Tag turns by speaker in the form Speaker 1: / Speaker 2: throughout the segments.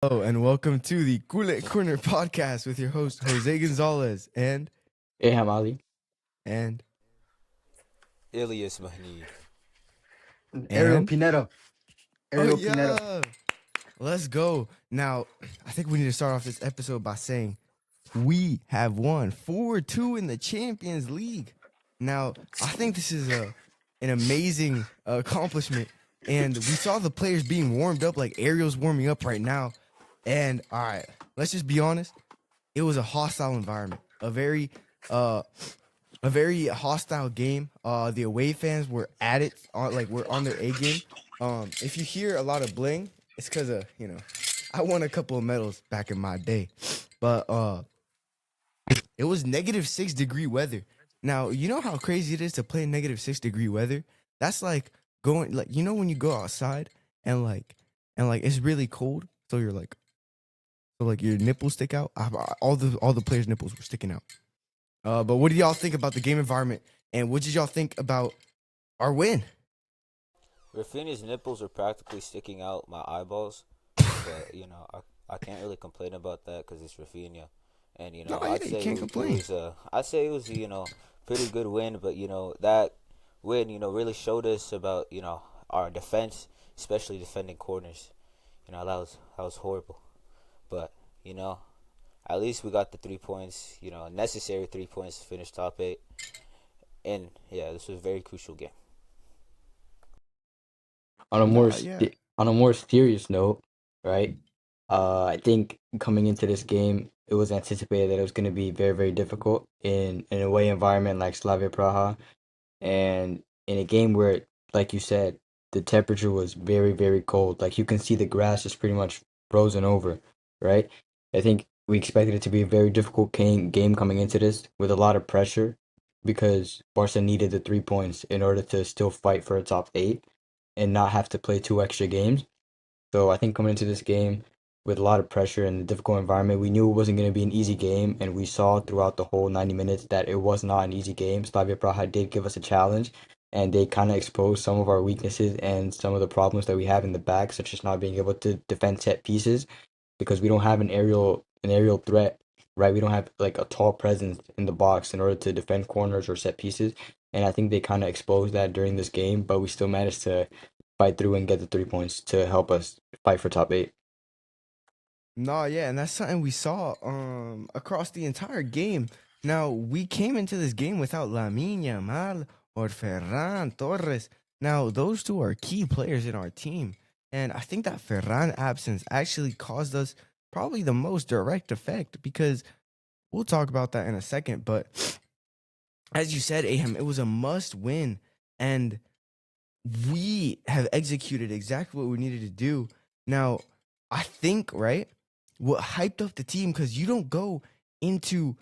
Speaker 1: Hello and welcome to the Culer Corner podcast with your host Jose Gonzalez
Speaker 2: Ayham Ali.
Speaker 1: and
Speaker 3: Ilias Mahnine.
Speaker 4: Ariel
Speaker 1: and
Speaker 4: Pineda.
Speaker 1: oh
Speaker 4: Ariel Pineda.
Speaker 1: yeah, let's go. Now, I think we need to start off this episode by saying we have won 4-2 in the Champions League. Now, I think this is an amazing accomplishment, and we saw the players being warmed up like Ariel's warming up right now. And all right, let's just be honest. It was a hostile environment, uh, a very hostile game. The away fans were at it, were on their A game. If you hear a lot of bling, it's because I won a couple of medals back in my day, but it was -6 degree weather. Now you know how crazy it is to play in -6 degree weather. That's like going when you go outside and it's really cold, so your nipples stick out. All the players' nipples were sticking out. But what do y'all think about the game environment, and what did y'all think about our win?
Speaker 3: Rafinha's nipples are practically sticking out my eyeballs, but I can't really complain about that because it's Rafinha, and
Speaker 1: No, yeah, you can't complain.
Speaker 3: I'd say it was pretty good win, but that win really showed us about our defense, especially defending corners. That was horrible, but at least we got the 3 points. Necessary 3 points to finish top 8, and yeah, this was a very crucial game.
Speaker 2: On a
Speaker 1: No, yeah,
Speaker 2: on a more serious note, right? I think coming into this game, it was anticipated that it was going to be very, very difficult in an away environment like Slavia Praha, and in a game where, like you said, the temperature was very, very cold. Like you can see the grass is pretty much frozen over, right? I think we expected it to be a very difficult game coming into this with a lot of pressure because Barca needed the 3 points in order to still fight for a top 8 and not have to play 2 extra games. So I think coming into this game with a lot of pressure and a difficult environment, we knew it wasn't going to be an easy game, and we saw throughout the whole 90 minutes that it was not an easy game. Slavia Praha did give us a challenge, and they kind of exposed some of our weaknesses and some of the problems that we have in the back, such as not being able to defend set pieces because we don't have an aerial threat, right? We don't have like a tall presence in the box in order to defend corners or set pieces. And I think they kind of exposed that during this game, but we still managed to fight through and get the 3 points to help us fight for top 8.
Speaker 1: no, yeah, and that's something we saw across the entire game. Now we came into this game without Lamine Yamal or Ferran Torres. Now those two are key players in our team, and I think that Ferran absence actually caused us probably the most direct effect because we'll talk about that in a second. But as you said, Aham, it was a must win, and we have executed exactly what we needed to do. Now, I think, right, what hyped up the team, because you don't go into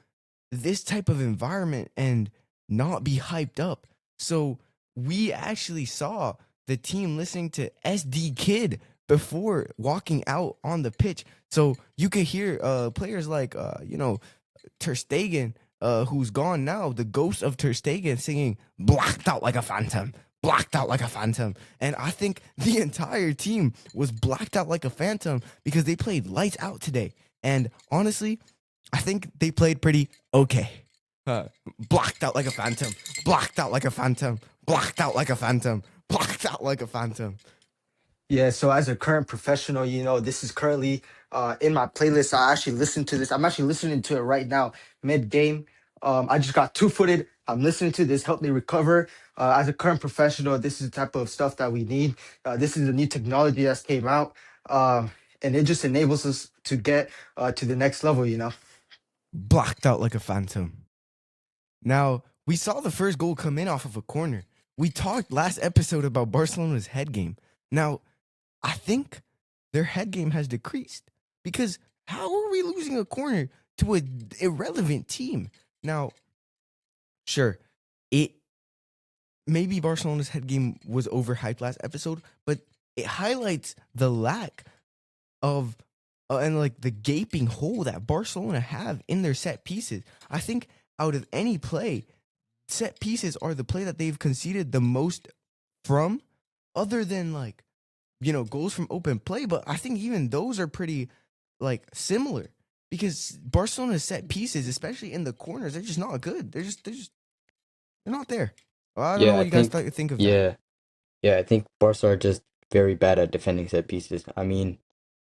Speaker 1: this type of environment and not be hyped up. So we actually saw the team listening to SD Kid before walking out on the pitch. So you could hear players like Ter Stegen, who's gone now, the ghost of Ter Stegen, singing "Blacked Out Like a Phantom." Blacked out like a phantom. And I think the entire team was blacked out like a phantom because they played lights out today. And honestly, I think they played pretty okay. Blacked out like a phantom. Blacked out like a phantom. Blacked out like a phantom. Blacked out like a phantom.
Speaker 4: Yeah, so as a current professional, this is currently in my playlist. I actually listened to this. I'm actually listening to it right now, mid game. I just got two-footed. I'm listening to this, help me recover. As a current professional, this is the type of stuff that we need. This is the new technology that came out, and it just enables us to get to the next level.
Speaker 1: Blacked out like a phantom. Now, we saw the first goal come in off of a corner. We talked last episode about Barcelona's head game. Now, I think their head game has decreased because how are we losing a corner to an irrelevant team? Now, sure, it maybe Barcelona's head game was overhyped last episode, but it highlights the lack of and like the gaping hole that Barcelona have in their set pieces. I think out of any play, set pieces are the play that they've conceded the most from, other than goals from open play. But I think even those are pretty like similar because Barcelona's set pieces, especially in the corners, they're just not good. They're not there. Well, I don't know
Speaker 2: Yeah,
Speaker 1: what
Speaker 2: I
Speaker 1: you guys
Speaker 2: think
Speaker 1: think of that.
Speaker 2: yeah, yeah, I think Barca are just very bad at defending set pieces. I mean,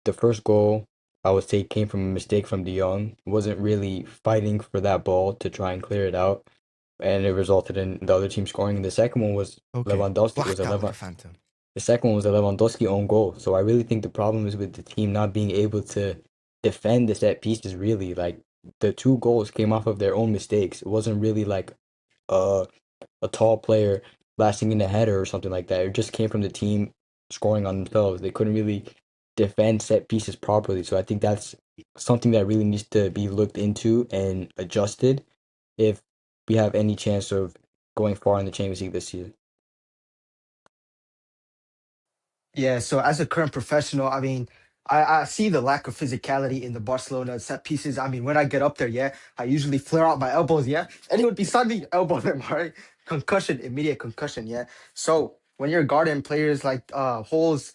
Speaker 2: the first goal I would say came from a mistake from De Jong. Wasn't really fighting for that ball to try and clear it out, and it resulted in the other team scoring. The second one was
Speaker 1: Okay,
Speaker 2: Lewandowski was
Speaker 1: blacked
Speaker 2: a
Speaker 1: out like a
Speaker 2: Levan
Speaker 1: phantom.
Speaker 2: the second one was a Lewandowski own goal. So I really think the problem is with the team not being able to defend the set pieces really. Like the two goals came off of their own mistakes. It wasn't really like uh a tall player blasting in the header or something like that. It just came from the team scoring on themselves. They couldn't really defend set pieces properly. So I think that's something that really needs to be looked into and adjusted if we have any chance of going far in the Champions League this season.
Speaker 4: Yeah, so as a current professional, I mean, I see the lack of physicality in the Barcelona set pieces. I mean, when I get up there, yeah, I usually flare out my elbows, yeah. Anyone beside me, elbow them, all right? Concussion, immediate concussion, yeah. So when you're guarding players like holes,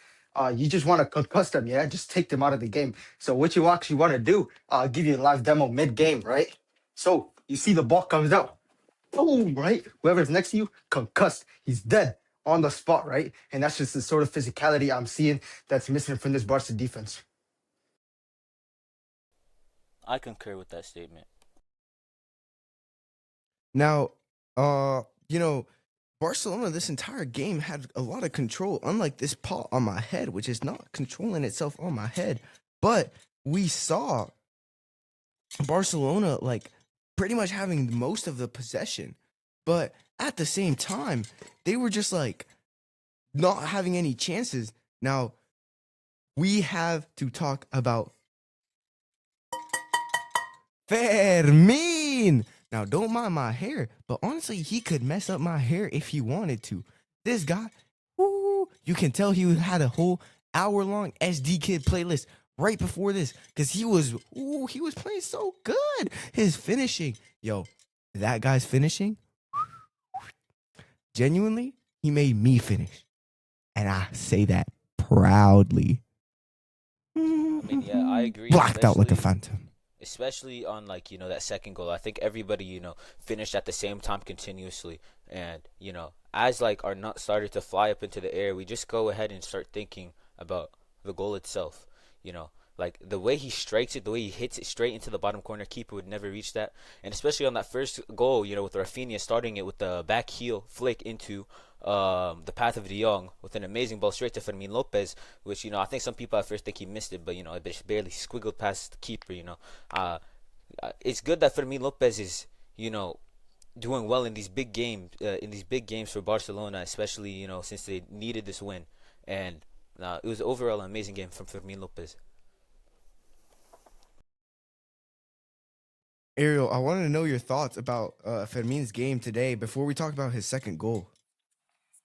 Speaker 4: you just want to concuss them, yeah. Just take them out of the game. So what you actually want to do, I'll give you a live demo mid-game, right? So you see the ball comes out boom, right? Whoever's next to you, concussed. He's dead on the spot, right? And that's just the sort of physicality I'm seeing that's missing from this Barca defense.
Speaker 3: I concur with that statement.
Speaker 1: Now, you know, Barcelona this entire game had a lot of control, unlike this paw on my head, which is not controlling itself on my head. But we saw Barcelona like pretty much having most of the possession. But at the same time, they were just like not having any chances. Now, we have to talk about Fermin. Now, don't mind my hair, but honestly, he could mess up my hair if he wanted to. This guy, woo, you can tell he had a whole hour-long SD Kid playlist right before this because he was playing so good. His finishing, yo, that guy's finishing, genuinely, he made me finish, and I say that proudly.
Speaker 3: I mean, yeah, I agree,
Speaker 1: Blacked out like a
Speaker 3: especially
Speaker 1: phantom.
Speaker 3: especially on like that second goal. I think everybody finished at the same time continuously, and as like our nuts started to fly up into the air, we just go ahead and start thinking about the goal itself. You know, like the way he strikes it, the way he hits it straight into the bottom corner, keeper would never reach that. And especially on that first goal, with Rafinha starting it with the back heel flick into the path of De Jong with an amazing ball straight to Fermin Lopez, which I think some people at first think he missed it, but it just barely squiggled past the keeper. It's good that Fermin Lopez is doing well in these big games, for Barcelona, especially since they needed this win, and it was overall an amazing game from Fermin Lopez.
Speaker 1: Ariel, I wanted to know your thoughts about Fermin's game today before we talk about his second goal.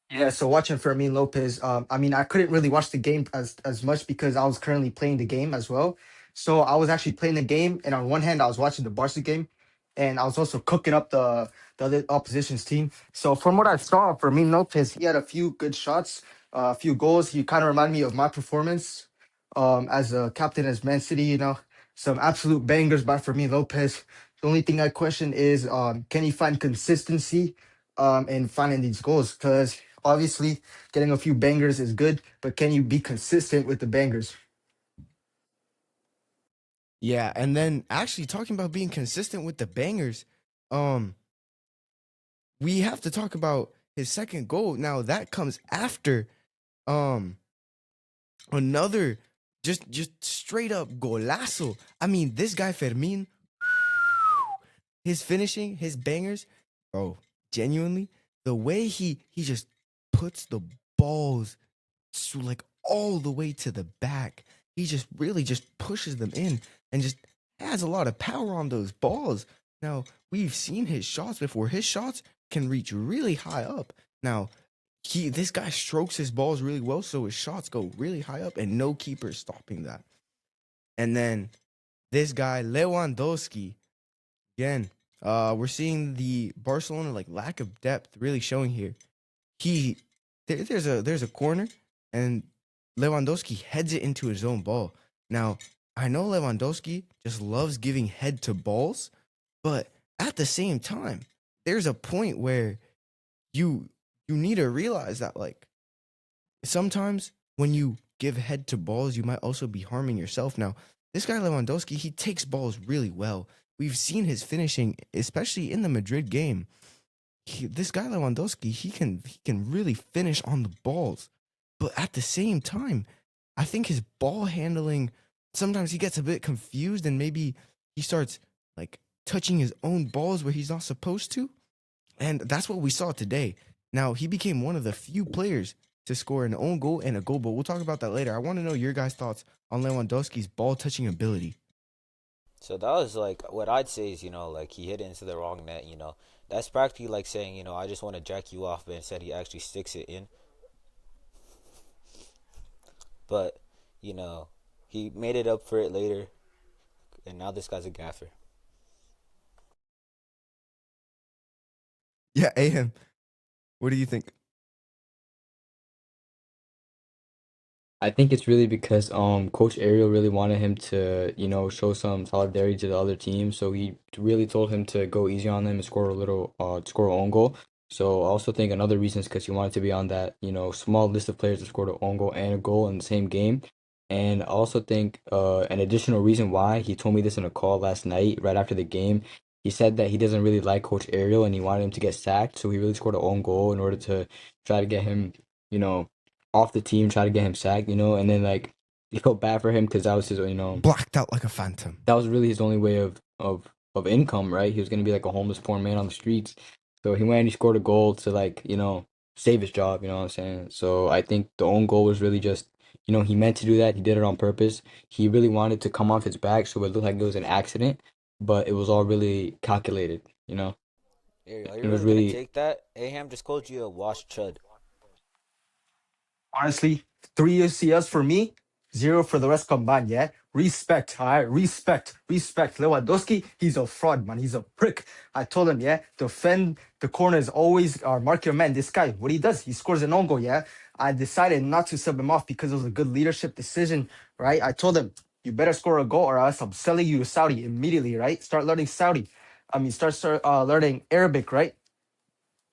Speaker 4: Yeah, so watching Fermin Lopez, I mean, I couldn't really watch the game as much because I was currently playing the game as well. So I was actually playing the game, and on one hand, I was watching the Barca game, and I was also cooking up the other opposition's team. So from what I saw, Fermin Lopez, he had a few good shots, a few goals. He kind of reminded me of my performance as a captain as Man City. Some absolute bangers by Fermin Lopez. The only thing I question is, can he find consistency in finding these goals? Because obviously, getting a few bangers is good, but can you be consistent with the bangers?
Speaker 1: Yeah, and then actually talking about being consistent with the bangers, um, we have to talk about his second goal. Now that comes after um another just straight up golazo. I mean, this guy Fermin, his finishing, his bangers, bro, genuinely, the way he just puts the balls to like all the way to the back. He just really just pushes them in and just has a lot of power on those balls. Now, we've seen his shots before. His shots can reach really high up. Now, this guy strokes his balls really well, so his shots go really high up, and no keeper is stopping that. And then this guy Lewandowski, again, we're seeing the Barcelona like lack of depth really showing here. He there's a corner and Lewandowski heads it into his own ball. Now, I know Lewandowski just loves giving head to balls, but at the same time, there's a point where you you need to realize that like sometimes when you give head to balls, you might also be harming yourself. Now, this guy Lewandowski, he takes balls really well. We've seen his finishing, especially in the Madrid game. This guy Lewandowski, he can really finish on the balls, but at the same time, I think his ball handling sometimes he gets a bit confused and maybe he starts like touching his own balls where he's not supposed to, and that's what we saw today. Now he became one of the few players to score an own goal and a goal, but we'll talk about that later. I want to know your guys' thoughts on Lewandowski's ball touching ability.
Speaker 3: So that was like what I'd say is, like he hit it into the wrong net. That's practically like saying, I just want to jack you off, but instead he actually sticks it in. But you know, he made it up for it later, and now this guy's a gaffer.
Speaker 1: Yeah, Ayham, what do you think?
Speaker 2: I think it's really because Coach Ariel really wanted him to, show some solidarity to the other team. So he really told him to go easy on them and score an own goal. So I also think another reason is because he wanted to be on that, small list of players that scored an own goal and a goal in the same game. And I also think an additional reason why he told me this in a call last night, right after the game, he said that he doesn't really like Coach Ariel and he wanted him to get sacked. So he really scored an own goal in order to try to get him, you know, off the team, try to get him sacked, and then like he felt bad for him because that was his,
Speaker 1: Blacked out like a phantom.
Speaker 2: that was really his only way of income, right? He was gonna be like a homeless poor man on the streets. So he went and he scored a goal to like, save his job, you know what I'm saying? So I think the own goal was really just, he meant to do that. He did it on purpose. He really wanted to come off his back so it looked like it was an accident, but it was all really calculated,
Speaker 3: Ariel, are you
Speaker 2: it was
Speaker 3: really gonna
Speaker 2: really.
Speaker 3: take that? Aham just called you a washed chud.
Speaker 4: Honestly, 3 UCLs for me, zero for the rest combined. Yeah, respect. All right, respect, respect. Lewandowski, he's a fraud, man. He's a prick. I told him, yeah, defend the corners always, or mark your man. This guy, what he does, he scores an own goal. Yeah, I decided not to sub him off because it was a good leadership decision. Right, I told him, you better score a goal or else I'm selling you to Saudi immediately. Right, start learning Saudi. I mean, start learning Arabic. Right,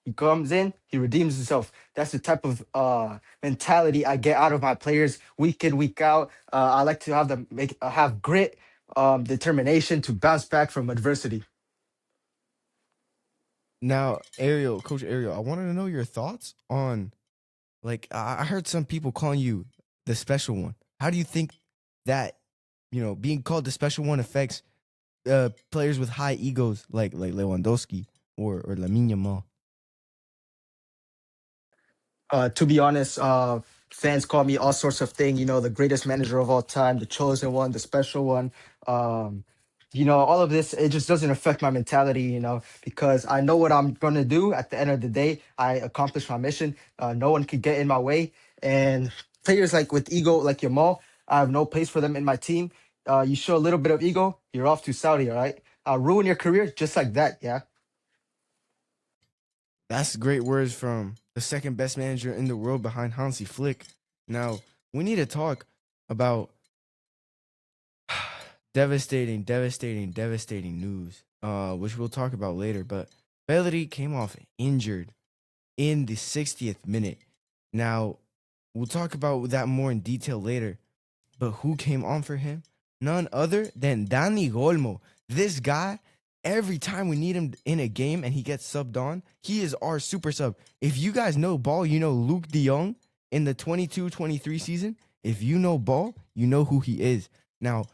Speaker 4: he comes in, he redeems himself. That's the type of mentality I get out of my players week in, week out. I like to have them have grit, determination to bounce back from adversity.
Speaker 1: Now, Ariel, Coach Ariel, I wanted to know your thoughts on like I heard some people calling you the special one. How do you think that being called the special one affects players with high egos like Lewandowski or Lamine Yamal?
Speaker 4: To be honest, fans call me all sorts of things. The greatest manager of all time, the chosen one, the special one. Um, all of this, it just doesn't affect my mentality. Because I know what I'm gonna do. At the end of the day, I accomplish my mission. No one could get in my way. And players like with ego, like Yamal, I have no place for them in my team. You show a little bit of ego, you're off to Saudi. All right, I'll ruin your career just like that. Yeah.
Speaker 1: That's great words from the second best manager in the world behind Hansi Flick. Now, we need to talk about devastating news, which we'll talk about later. But Pedri came off injured in the 60th minute. Now, we'll talk about that more in detail later. But who came on for him? None other than Dani Olmo. This guy, every time we need him in a game and he gets subbed on, he is our super sub. If you guys know ball, you know Luke de Jong in the 22-23 season. If you know ball, you know who he is. Now,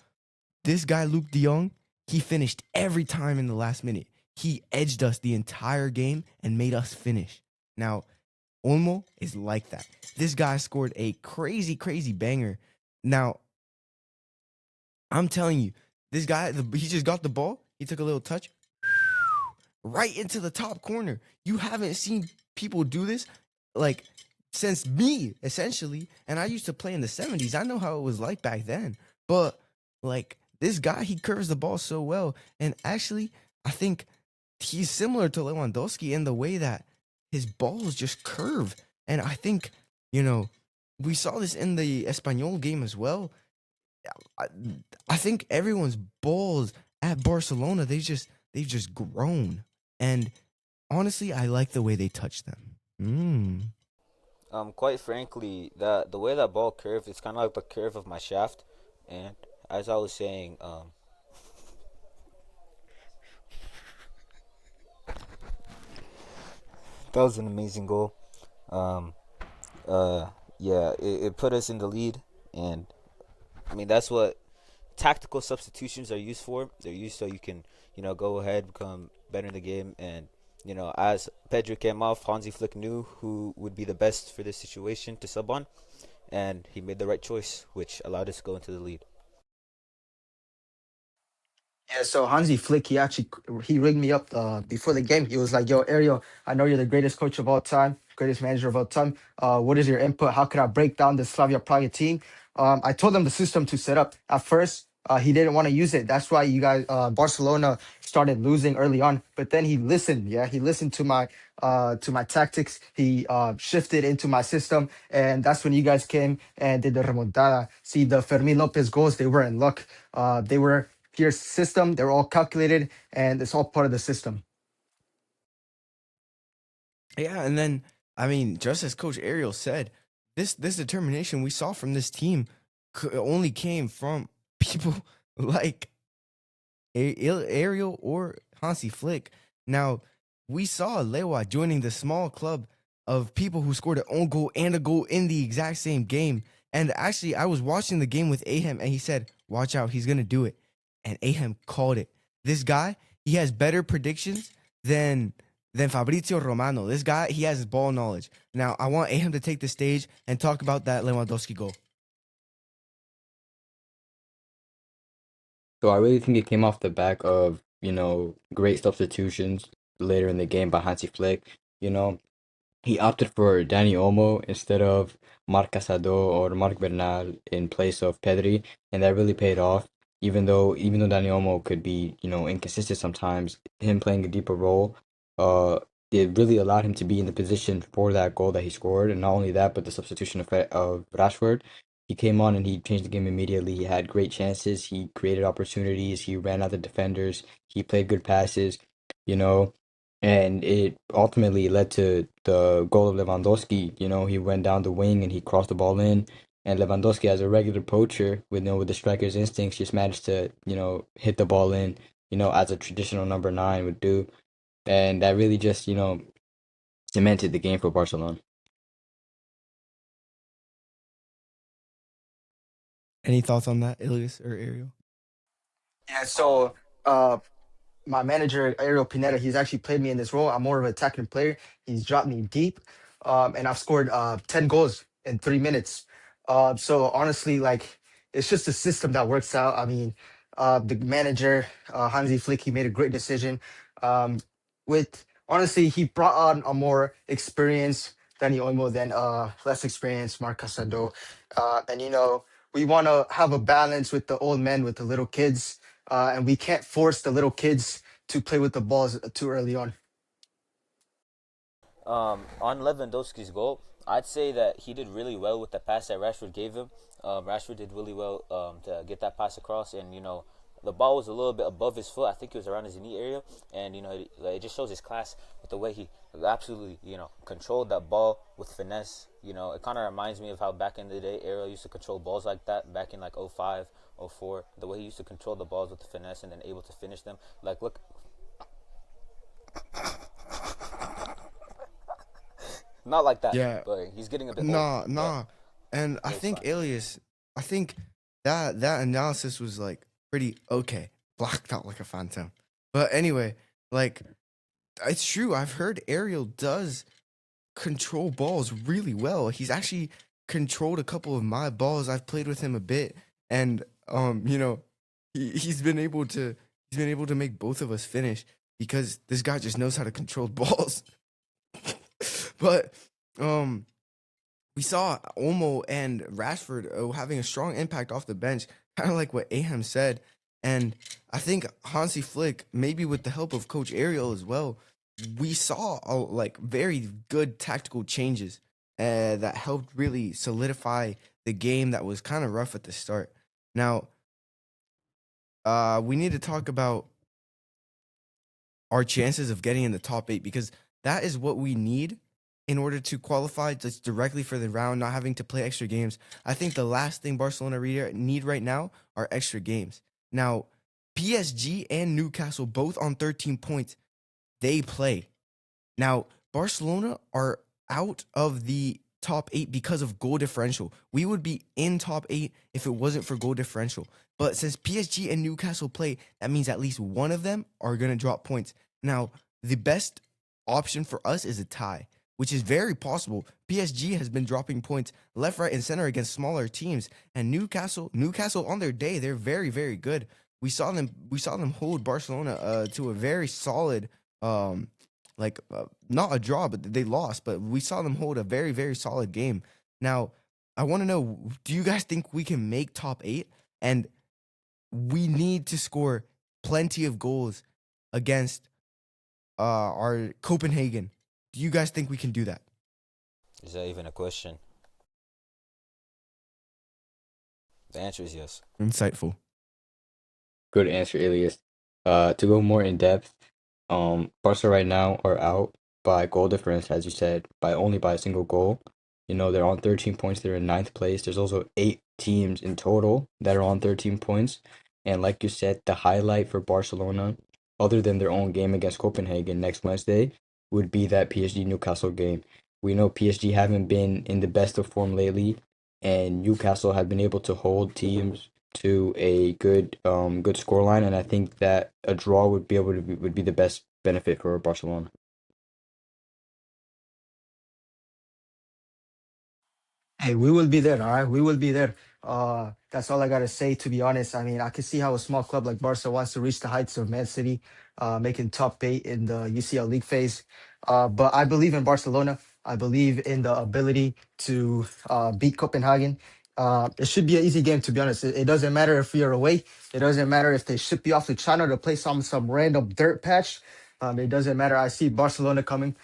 Speaker 1: this guy, Luke de Jong, he finished every time in the last minute. He edged us the entire game and made us finish. Now, Olmo is like that. This guy scored a crazy banger. Now, I'm telling you, this guy, he just got the ball. He took a little touch right into the top corner. You haven't seen people do this like since me, essentially. And I used to play in the 70s. I know how it was like back then. But like this guy, he curves the ball so well. And actually, I think he's similar to Lewandowski in the way that his balls just curve. And I think, we saw this in the Espanyol game as well. I, I think everyone's balls at Barcelona, they've just grown. And honestly, I like the way they touch them.
Speaker 3: Quite frankly, the way that ball curved, it's kind of like the curve of my shaft. And as I was saying, that was an amazing goal. Um, yeah, it put us in the lead, and I mean that's what tactical substitutions are used for. They're used so you can, go ahead, become better in the game. And, as Pedri came off, Hansi Flick knew who would be the best for this situation to sub on. And he made the right choice, which allowed us to go into the lead.
Speaker 4: Yeah, so Hansi Flick, he rigged me up before the game. He was like, "Yo, Ariel, I know you're the greatest coach of all time, greatest manager of all time. What is your input? How could I break down the Slavia Prague team?" I told him the system to set up. At first, he didn't want to use it. That's why you guys, Barcelona, started losing early on. But then he listened. Yeah, he listened to my tactics. He shifted into my system, and that's when you guys came and did the remontada. See, the Fermin Lopez goals, they were in luck. They were your system. They're all calculated, and it's all part of the system.
Speaker 1: Yeah, and then I mean, just as Coach Ariel said, this determination we saw from this team only came from people like Ariel or Hansi Flick. Now, we saw Lewa joining the small club of people who scored an own goal and a goal in the exact same game. And actually, I was watching the game with Ayham, and he said, "Watch out, he's gonna do it." And Ayham called it. This guy, he has better predictions than Fabrizio Romano. This guy, he has ball knowledge. Now, I want Ayham to take the stage and talk about that Lewandowski goal.
Speaker 2: So I really think it came off the back of, great substitutions later in the game by Hansi Flick. You know, he opted for Dani Olmo instead of Marc Casado or Marc Bernal in place of Pedri, and that really paid off. Even though Dani Olmo could be, inconsistent sometimes, him playing a deeper role, uh, it really allowed him to be in the position for that goal that he scored. And not only that, but the substitution of Rashford. He came on and he changed the game immediately. He had great chances. He created opportunities. He ran out the defenders. He played good passes. You know, and it ultimately led to the goal of Lewandowski. He went down the wing and he crossed the ball in. And Lewandowski, as a regular poacher, with the striker's instincts, just managed to, hit the ball in, as a traditional number 9 would do. And that really just, cemented the game for Barcelona.
Speaker 1: Any thoughts on that, Ilias or Ariel?
Speaker 4: Yeah,
Speaker 3: Um,
Speaker 4: so my manager Ariel Pineda, he's actually played me in this role. I'm more of an attacking player. He's dropped me deep, and I've scored 10 goals in 3 minutes. So honestly, like it's just a system that works out. I mean, the manager Hansi Flick, he made a great decision. Um, with honestly, he brought on a more experienced Danny Olmo than less experienced Marc Casado, and we want to have a balance with the old men with the little kids, and we can't force the little kids to play with the balls too early on.
Speaker 3: on Lewandowski's goal, I'd say that he did really well with the pass that Rashford gave him. Rashford did really well to get that pass across, and the ball was a little bit above his foot. I think it was around his knee area, and it just shows his class with the way he absolutely controlled that ball with finesse. It kind of reminds me of how back in the day Ariel used to control balls like that back in like 05, 04. The way he used to control the balls with the finesse and then able to finish them. Like look, not like that,
Speaker 1: Yeah,
Speaker 3: but he's getting a bit old.
Speaker 1: nah,
Speaker 3: But
Speaker 1: nah. And I
Speaker 3: it's
Speaker 1: think
Speaker 3: fine.
Speaker 1: Alias, I think that analysis was like pretty okay, blocked out like a phantom. But anyway, like it's true. I've heard Ariel does control balls really well. He's actually controlled a couple of my balls. I've played with him a bit, and he's been able to make both of us finish because this guy just knows how to control balls. But um we saw Olmo and Rashford having a strong impact off the bench, kind of like what Aham said. And I think Hansi Flick, maybe with the help of Coach Ariel as well, we saw like very good tactical changes that helped really solidify the game that was kind of rough at the start. Now, we need to talk about our chances of getting in the top 8 because that is what we need in order to qualify just directly for the round, not having to play extra games. I think the last thing Barcelona need right now are extra games. Now, PSG and Newcastle both on 13 points. They play. Now, Barcelona are out of the top 8 because of goal differential. We would be in top 8 if it wasn't for goal differential. But since PSG and Newcastle play, that means at least one of them are going to drop points. Now, the best option for us is a tie, which is very possible. PSG has been dropping points left, right, and center against smaller teams, and Newcastle on their day, they're very, very good. We saw them hold Barcelona to a very solid, not a draw, but they lost. But we saw them hold a very, very solid game. Now, I want to know: do you guys think we can make top 8? And we need to score plenty of goals against our Copenhagen. Do you guys think we can do that?
Speaker 3: Is that even a question? The answer is yes.
Speaker 1: Insightful.
Speaker 2: Good answer, Ilias. To go more in depth, Barca right now are out by goal difference, as you said, only by a single goal. You know, they're on 13 points. They're in 9th place. There's also 8 teams in total that are on 13 points. And like you said, the highlight for Barcelona, other than their own game against Copenhagen next Wednesday, would be that PSG Newcastle game. We know PSG haven't been in the best of form lately, and Newcastle have been able to hold teams to a good scoreline, and I think that a draw would be the best benefit for Barcelona.
Speaker 4: Hey, we will be there, all right? We will be there. That's all I gotta say, to be honest. I mean, I can see how a small club like Barca wants to reach the heights of Man City, making top 8 in the UCL League phase. But I believe in Barcelona. I believe in the ability to beat Copenhagen. It should be an easy game, to be honest. It doesn't matter if you're away. It doesn't matter if they ship you off to China to play some random dirt patch. It doesn't matter. I see Barcelona coming.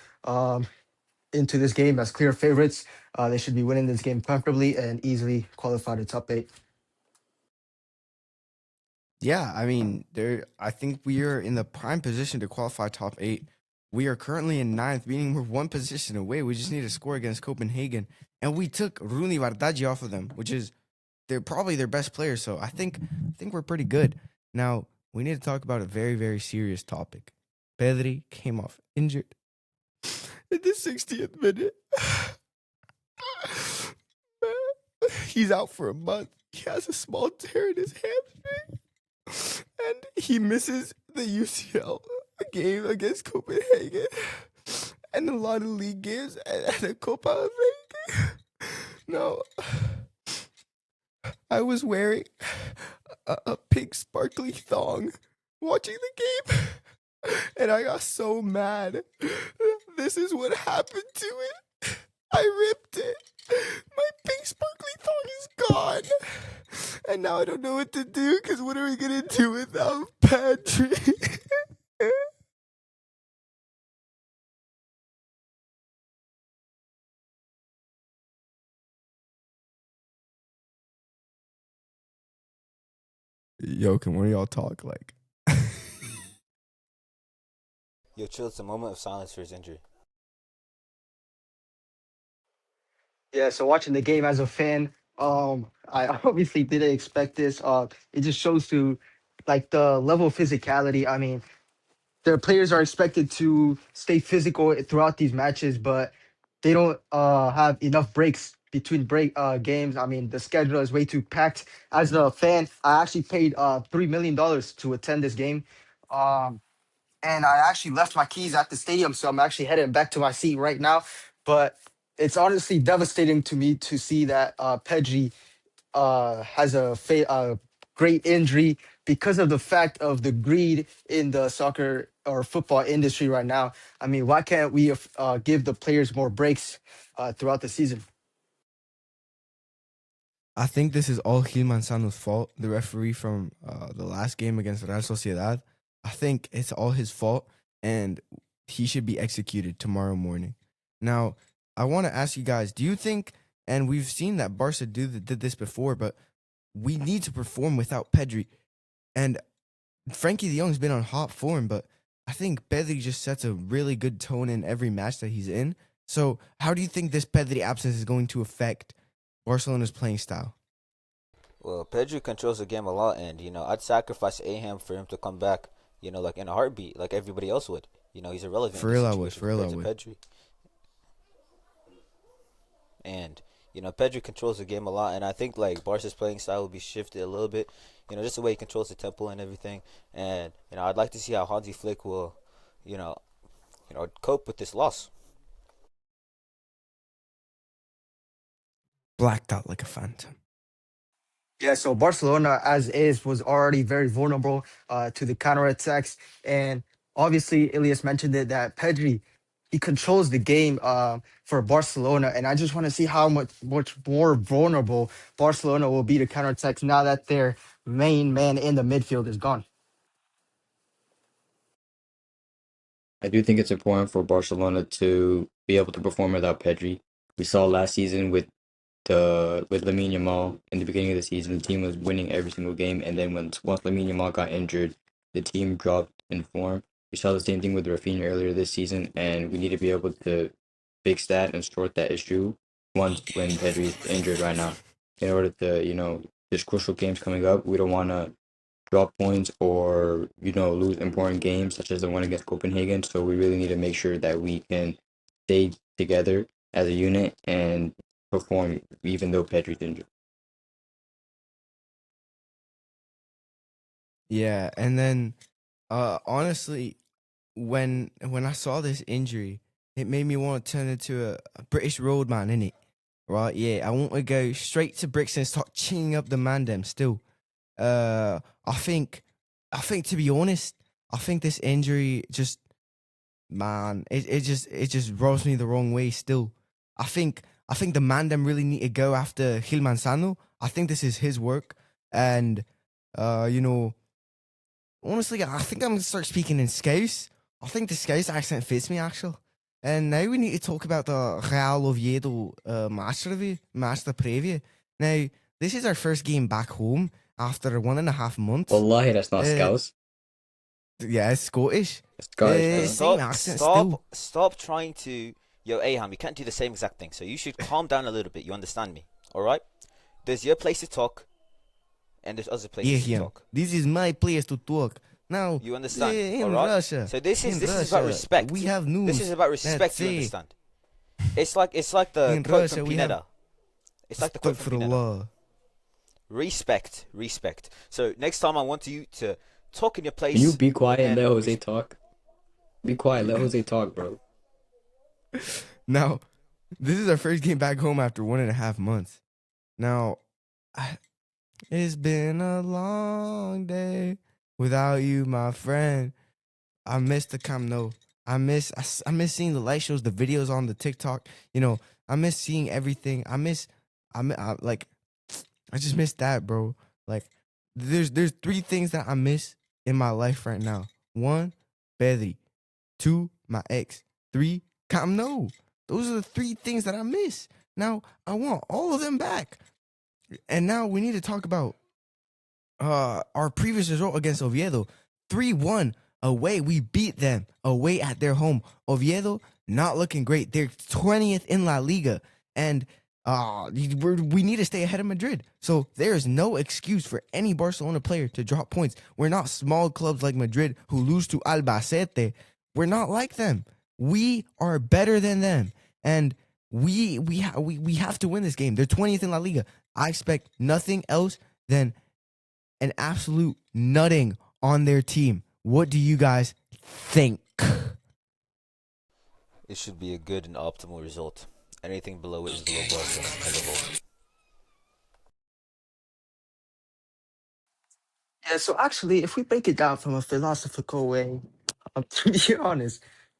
Speaker 4: Into this game as clear favorites. They should be winning this game comfortably and easily qualify to top 8.
Speaker 1: Yeah, I mean, I think we are in the prime position to qualify top 8. We are currently in 9th, meaning we're one position away. We just need to score against Copenhagen, and we took Rooney Vardaji off of them, which is they're probably their best player. So I think we're pretty good. Now we need to talk about a very, very serious topic. Pedri came off injured in the 60th minute. He's out for a month. He has a small tear in his hamstring, and he misses the UCL game against Copenhagen and a lot of league games and the Copa America. No, I was wearing a pink sparkly thong watching the game, and I got so mad. This is what happened to it. I ripped it. My pink sparkly thong is gone. And now I don't know what to do, because what are we going to do without Pedri? Yo, can one of y'all talk? Like,
Speaker 3: Yo, chill. It's a moment of silence for his injury.
Speaker 4: Yeah, so watching the game as a fan, I obviously didn't expect this. It just shows to like the level of physicality. I mean, their players are expected to stay physical throughout these matches, but they don't have enough breaks between break games. I mean, the schedule is way too packed. As a fan, I actually paid $3 million to attend this game. Um, and I actually left my keys at the stadium, so I'm actually heading back to my seat right now. But it's honestly devastating to me to see that Pedri has a great injury because of the fact of the greed in the soccer or football industry right now. I mean, why can't we give the players more breaks throughout the season?
Speaker 1: I think this is all Gil Manzano's fault, the referee from the last game against Real Sociedad. I think it's all his fault, and he should be executed tomorrow morning. Now, I want to ask you guys, do you think, and we've seen that Barca did this before, but we need to perform without Pedri. And Frankie de Jong's been on hot form, but I think Pedri just sets a really good tone in every match that he's in. So, how do you think this Pedri absence is going to affect Barcelona's playing style?
Speaker 3: Well, Pedri controls the game a lot, and I'd sacrifice Ayham for him to come back. Like in a heartbeat, like everybody else would. He's irrelevant
Speaker 1: For
Speaker 3: in this
Speaker 1: real, I would.
Speaker 3: situation
Speaker 1: For real, I
Speaker 3: compared to
Speaker 1: would.
Speaker 3: Pedri. And Pedri controls the game a lot, and I think like Barca's playing style will be shifted a little bit. Just the way he controls the tempo and everything. And I'd like to see how Hansi Flick will, you know, cope with this loss.
Speaker 1: Blacked out like a phantom.
Speaker 4: Yeah, so Barcelona, as is, was already very vulnerable to the counterattacks. And obviously, Ilias mentioned it that Pedri, he controls the game for Barcelona. And I just want to see how much more vulnerable Barcelona will be to counterattacks now that their main man in the midfield is gone.
Speaker 2: I do think it's important for Barcelona to be able to perform without Pedri. We saw last season with Lamine Yamal in the beginning of the season, the team was winning every single game, and then once Lamine Yamal got injured, the team dropped in form. We saw the same thing with Rafinha earlier this season, and we need to be able to fix that and sort that issue once when Pedri's injured right now. In order to, there's crucial games coming up. We don't want to drop points or, lose important games such as the one against Copenhagen. So we really need to make sure that we can stay together as a unit and perform even though Pedri's injured.
Speaker 1: Yeah, and then honestly, when I saw this injury, it made me want to turn into a British roadman, innit? Right? Yeah, I want to go straight to Brixton and start chinning up the man them still. I think to be honest, I think this injury just man, it just rubs me the wrong way still. I think the man them really need to go after Gil Manzano. I think this is his work. And you know, honestly, I think I'm gonna start speaking in Scouse. I think the Scouse accent fits me actually. And now we need to talk about the Real Oviedo match review, match the preview. Now, this is our first game back home after 1.5 months.
Speaker 2: Wallahi, that's not
Speaker 1: Uh,
Speaker 2: Scouse.
Speaker 1: yeah, it's Scottish.
Speaker 2: It's Scottish.
Speaker 3: Hey,
Speaker 1: Same
Speaker 3: stop,
Speaker 1: accent
Speaker 3: stop,
Speaker 1: still.
Speaker 3: stop trying to. Yo, Ayham, you can't do the same exact thing. So you should calm down a little bit. You understand me, all right? There's your place to talk, and there's other
Speaker 1: Yeah,
Speaker 3: places to
Speaker 1: him.
Speaker 3: talk.
Speaker 1: This is my place to talk. Now,
Speaker 3: You understand,
Speaker 1: in
Speaker 3: all right?
Speaker 1: Russia,
Speaker 3: So this is
Speaker 1: in
Speaker 3: about
Speaker 1: Russia,
Speaker 3: respect.
Speaker 1: we have news.
Speaker 3: This is about respect.
Speaker 1: That's
Speaker 3: You
Speaker 1: it.
Speaker 3: understand? It's like the
Speaker 1: In
Speaker 3: quote
Speaker 1: Russia,
Speaker 3: from
Speaker 1: we have
Speaker 3: Pineda. It's like the quote from Pineda.
Speaker 1: Astaghfirullah.
Speaker 3: Respect, respect. So next time I want you to talk in your place.
Speaker 2: Can you be quiet and
Speaker 3: and
Speaker 2: let Jose talk? Be quiet, let Jose talk, bro.
Speaker 1: Now, this is our first game back home after 1.5 months. Now, it's been a long day without you, my friend. I miss the Camp Nou. I miss seeing the light shows, the videos on the TikTok. I miss seeing everything. I just miss that, bro. Like, there's 3 things that I miss in my life right now. 1, Pedri. 2, my ex. 3, Camp Nou. Those are the 3 things that I miss. Now, I want all of them back. And now we need to talk about our previous result against Oviedo. 3-1 away. We beat them away at their home. Oviedo not looking great. They're 20th in La Liga. And we need to stay ahead of Madrid. So there is no excuse for any Barcelona player to drop points. We're not small clubs like Madrid who lose to Albacete. We're not like them. We are better than them. And we have to win this game. They're 20th in La Liga. I expect nothing else than an absolute nutting on their team. What do you guys think?
Speaker 3: it should be a good and optimal result. Anything below it is below Barca as a whole.
Speaker 4: Yeah, so actually, if we break it down from a philosophical way, to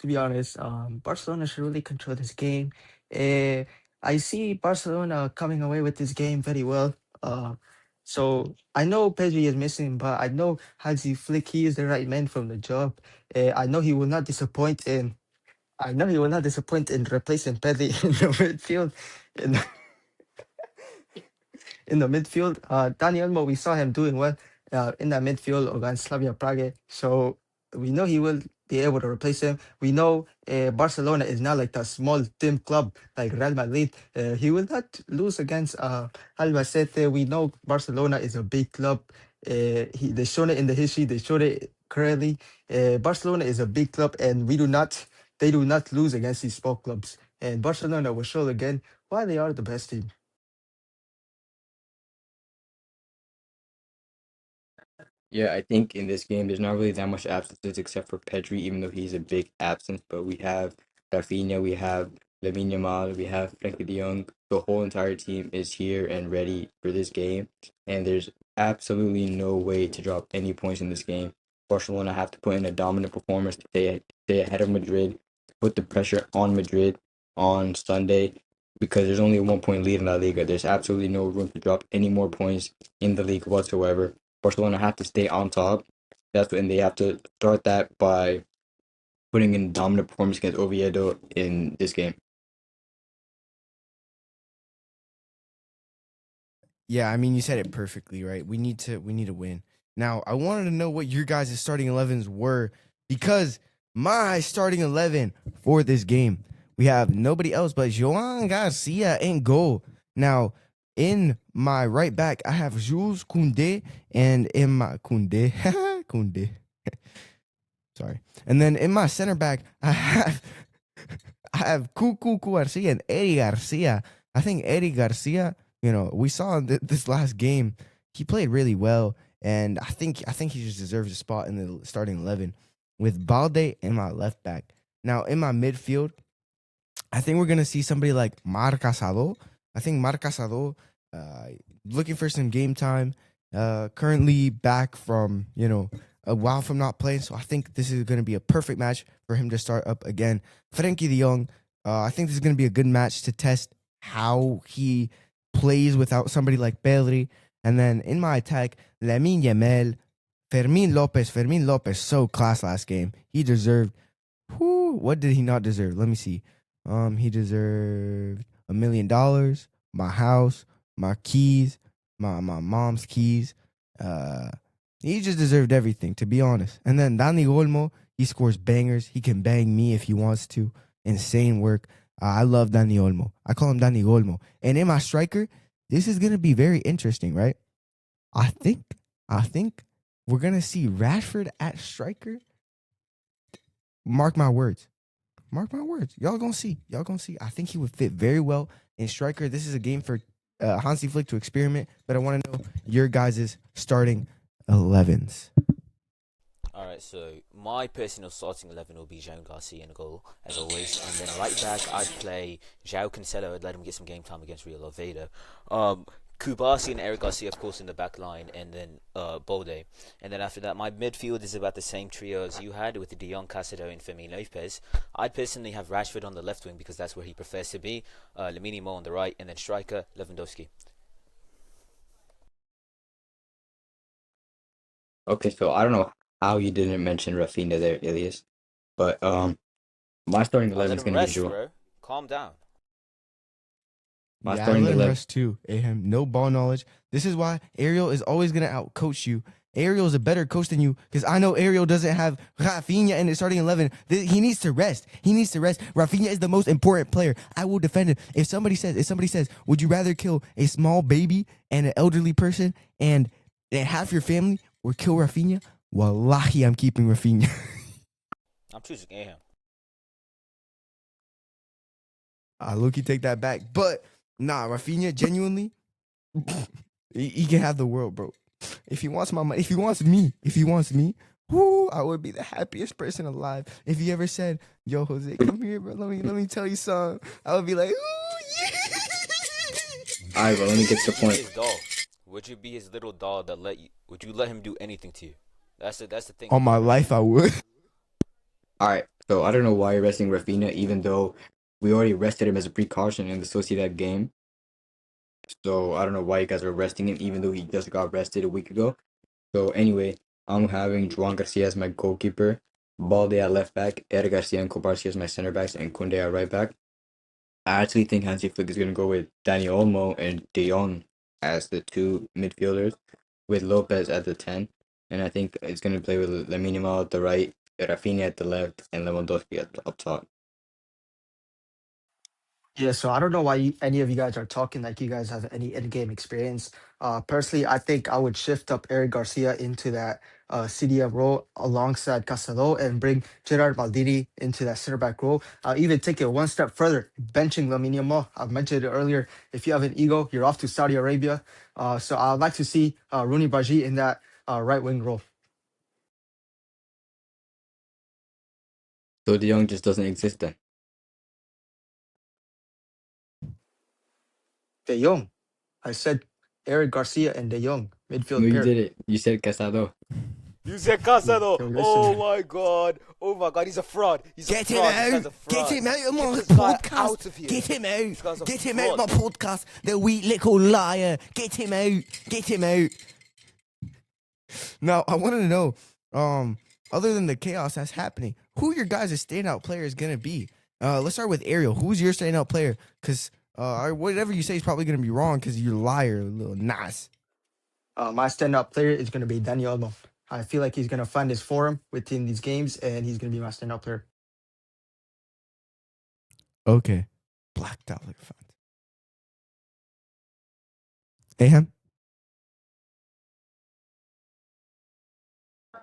Speaker 4: be honest, Barcelona should really control this game. Uh, I see Barcelona coming away with this game very well. So I know Pedri is missing, but I know Hansi Flick, he is the right man from the job. I know he will not disappoint in. I know he will not disappoint in replacing Pedri in the midfield. And in the midfield. Dani Olmo, we saw him doing well in that midfield against Slavia Prague. So we know he will be able to replace him. We know Barcelona is not like that small, thin club like Real Madrid. He will not lose against Albacete. We know Barcelona is a big club. They shown it in the history. They showed it currently. Barcelona is a big club, and they do not lose against these small clubs. And Barcelona will show again why they are the best team.
Speaker 2: Yeah, I think in this game there's not really that much absences except for Pedri, even though he's a big absence. But we have Rafinha, we have Lamine Yamal, we have Frankie De Jong. The whole entire team is here and ready for this game, and there's absolutely no way to drop any points in this game. Barcelona have to put in a dominant performance to stay ahead of Madrid, put the pressure on Madrid on Sunday, because there's only a 1 point lead in La Liga. There's absolutely no room to drop any more points in the league whatsoever. Barcelona have to stay on top. And they have to start that by putting in dominant performance against Oviedo in this game.
Speaker 1: Yeah, I mean, you said it perfectly, right? We need to win. Now, I wanted to know what your guys' starting 11s were because my starting 11 for this game, we have nobody else but Joan Garcia in goal. Now, in my right back, I have Jules Koundé, and in my Koundé, Koundé. Sorry. And then in my center back, I have Cucu Garcia and Eddie Garcia. I think Eddie Garcia, we saw in this last game, he played really well, and I think he just deserves a spot in the starting 11 with Balde in my left back. Now in my midfield, I think we're gonna see somebody like Mar Casado. I think Mar Casado, looking for some game time. Currently back from a while from not playing, so I think this is gonna be a perfect match for him to start up again. Frankie De Jong, I think this is gonna be a good match to test how he plays without somebody like Pedri. And then in my attack, Lamine Yamal, Fermin Lopez. Fermin Lopez, so class last game. He deserved. What did he not deserve? Let me see. He deserved $1 million, my house, my keys, my mom's keys. He just deserved everything, to be honest. And then Dani Olmo, he scores bangers. He can bang me if he wants to. Insane work. I love Dani Olmo. I call him Dani Olmo. And in my striker, this is gonna be very interesting, right? I think we're gonna see Rashford at striker. Mark my words. Mark my words. Y'all gonna see. Y'all gonna see. I think he would fit very well in striker. This is a game for Hansi Flick to experiment, but I want to know your guys' starting 11s.
Speaker 3: All right, so my personal starting 11 will be João Garcia in goal, as always. And then right back, I'd play João Cancelo. I'd let him get some game time against Real Oviedo. Kubasi and Eric Garcia, of course, in the back line, and then Bolde. And then after that, my midfield is about the same trio as you had with De Jong, Casado, and Fermin Lopez. I'd personally have Rashford on the left wing because that's where he prefers to be. Lamine Mo on the right, and then striker, Lewandowski.
Speaker 2: Okay, so I don't know how you didn't mention Rafinha there, Ilias, but my starting
Speaker 3: I
Speaker 2: 11
Speaker 3: let
Speaker 2: is
Speaker 3: him
Speaker 2: going to be
Speaker 3: rest,
Speaker 2: Joao.
Speaker 3: bro. Calm down.
Speaker 2: My
Speaker 1: Yeah, I
Speaker 2: starting
Speaker 1: let him
Speaker 2: 11.
Speaker 1: rest too. Ayham, no ball knowledge. This is why Ariel is always gonna outcoach you. Ariel is a better coach than you because I know Ariel doesn't have Rafinha in the starting 11. He needs to rest. He needs to rest. Rafinha is the most important player. I will defend him. If somebody says, would you rather kill a small baby and an elderly person and half your family or kill Rafinha? Wallahi, I'm keeping Rafinha.
Speaker 3: I'm choosing Ayham.
Speaker 1: I look, take that back. But nah, Rafinha, genuinely, he can have the world, bro. If he wants my money, if he wants me, whoo, I would be the happiest person alive. If he ever said, "Yo, Jose, come here, bro. Let me tell you something," I would be like, "Ooh, yeah."
Speaker 2: All right, but let me get to the
Speaker 3: Be
Speaker 2: point.
Speaker 3: his doll. Would you be his little doll that let you? Would you let him do anything to you? That's the thing.
Speaker 1: On my
Speaker 3: about
Speaker 1: life,
Speaker 3: Rafinha.
Speaker 1: I would.
Speaker 2: All right, so I don't know why you're resting Rafinha, even though we already rested him as a precaution in the Sociedad game. So I don't know why you guys are resting him, even though he just got rested a week ago. So anyway, I'm having Juan Garcia as my goalkeeper, Balde at left back, Eric Garcia and Kobarski as my center backs, and Kunde at right back. I actually think Hansi Flick is going to go with Dani Olmo and De Jong as the two midfielders, with Lopez at the 10. And I think it's going to play with Lamine Yamal at the right, Rafinha at the left, and Lewandowski up top.
Speaker 4: Yeah, so I don't know why any of you guys are talking like you guys have any in-game experience. Personally, I think I would shift up Eric Garcia into that CDM role alongside Casado and bring Gerard Maldini into that center back role. I'll even take it one step further, benching Lamine Yamal. I've mentioned it earlier. If you have an ego, you're off to Saudi Arabia. So I'd like to see Rooney Baji in that right wing role.
Speaker 2: So De Jong just doesn't exist then.
Speaker 4: De Jong. I said Eric Garcia and De Jong midfield
Speaker 2: No, you
Speaker 4: pair.
Speaker 2: did it. You said Casado.
Speaker 3: You said Casado.
Speaker 4: Yo, listen.
Speaker 3: Oh my god. Oh my god. He's a fraud. He's
Speaker 1: Get
Speaker 3: a
Speaker 1: him
Speaker 3: fraud. This guy's
Speaker 1: out!
Speaker 3: a fraud.
Speaker 1: Get him out of my
Speaker 3: Get this guy
Speaker 1: podcast!
Speaker 3: out of here.
Speaker 1: Get him
Speaker 3: This guy's
Speaker 1: out!
Speaker 3: a
Speaker 1: Get him out of my
Speaker 3: fraud.
Speaker 1: podcast! The weak little liar! Get him out! Get him out! Now I want to know, other than the chaos that's happening, who your guys' standout player is gonna be? Let's start with Ariel. Who's your standout player? Because whatever you say is probably gonna be wrong because you're a liar, little Nas.
Speaker 4: My standout player is going to be Daniel Olmo. I feel like he's going to find his form within these games, and he's going to be my standout player.
Speaker 1: Okay, blacked out like fun. Ayham?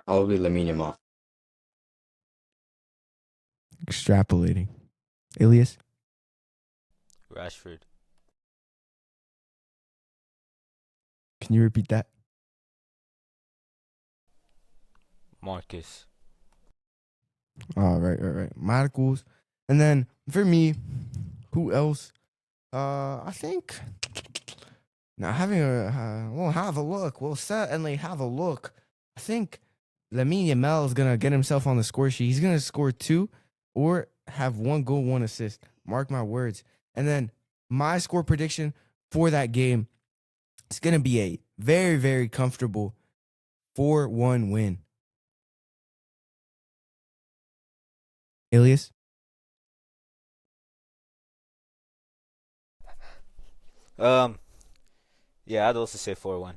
Speaker 2: Probably Lamine Yamal.
Speaker 1: Extrapolating. Ilias?
Speaker 3: Rashford.
Speaker 1: Can you repeat that?
Speaker 3: Marcus.
Speaker 1: All right. Marcos. And then for me, who else? I think. Now we'll have a look. We'll certainly have a look. I think Lamine Yamal is gonna get himself on the score sheet. He's gonna score 2 or have 1 goal, 1 assist. Mark my words. And then my score prediction for that game, it's gonna be a very, very comfortable 4-1 win. Ilias?
Speaker 3: Yeah, I'd also say 4-1.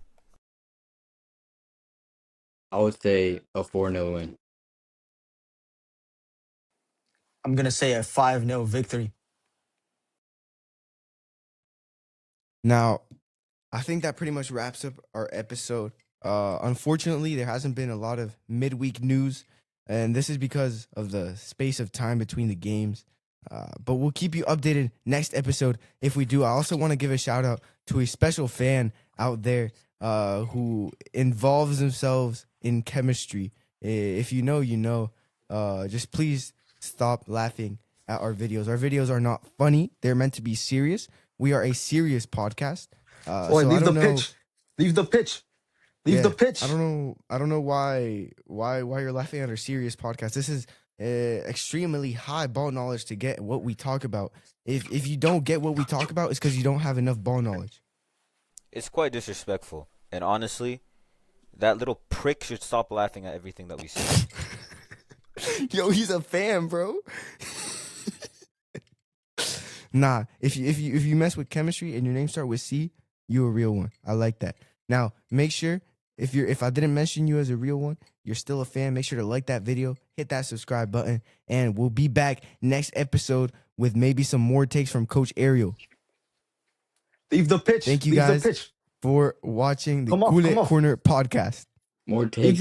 Speaker 2: I would say a 4-0 win.
Speaker 4: I'm going to say a 5-0 victory.
Speaker 1: Now, I think that pretty much wraps up our episode. Unfortunately, there hasn't been a lot of midweek news, and this is because of the space of time between the games. But we'll keep you updated next episode if we do. I also want to give a shout out to a special fan out there who involves themselves in chemistry. If you know, you know. Just please stop laughing at our videos. Our videos are not funny. They're meant to be serious. We are a serious podcast.
Speaker 4: Boy,
Speaker 1: so
Speaker 4: leave
Speaker 1: I
Speaker 4: the
Speaker 1: don't know.
Speaker 4: pitch. Leave the pitch. Leave
Speaker 1: Yeah,
Speaker 4: the pitch.
Speaker 1: I don't know why you're laughing at our serious podcast. This is extremely high ball knowledge to get what we talk about. If you don't get what we talk about, it's because you don't have enough ball knowledge.
Speaker 3: It's quite disrespectful. And honestly, that little prick should stop laughing at everything that we say.
Speaker 1: Yo, he's a fan, bro. Nah, if you mess with chemistry and your name start with C, you a real one. I like that. Now, make sure if I didn't mention you as a real one, you're still a fan, make sure to like that video, hit that subscribe button, and we'll be back next episode with maybe some more takes from Coach Ariel.
Speaker 4: Leave the pitch.
Speaker 1: Thank you
Speaker 4: Leave
Speaker 1: guys
Speaker 4: the pitch.
Speaker 1: for watching the
Speaker 4: Come on,
Speaker 1: Culer
Speaker 4: come on.
Speaker 1: Corner podcast.
Speaker 2: More takes.